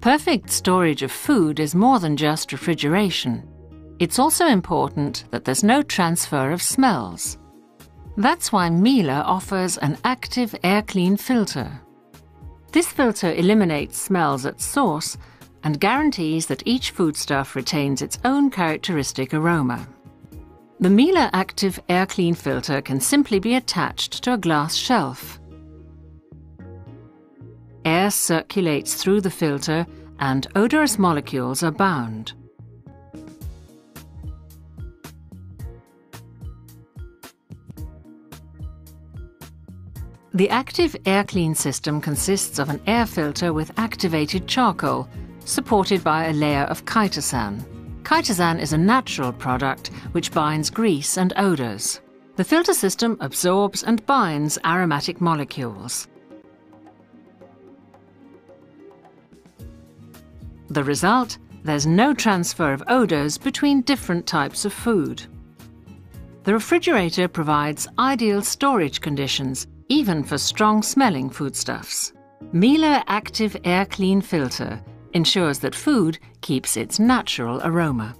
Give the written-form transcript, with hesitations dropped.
Perfect storage of food is more than just refrigeration. It's also important that there's no transfer of smells. That's why Miele offers an active air clean filter. This filter eliminates smells at source and guarantees that each foodstuff retains its own characteristic aroma. The Miele Active Air Clean filter can simply be attached to a glass shelf. Air circulates through the filter and odorous molecules are bound. The Active Air Clean system consists of an air filter with activated charcoal, supported by a layer of chitosan. Chitosan is a natural product which binds grease and odours. The filter system absorbs and binds aromatic molecules. The result? There's no transfer of odours between different types of food. The refrigerator provides ideal storage conditions, even for strong-smelling foodstuffs. Miele Active Air Clean Filter ensures that food keeps its natural aroma.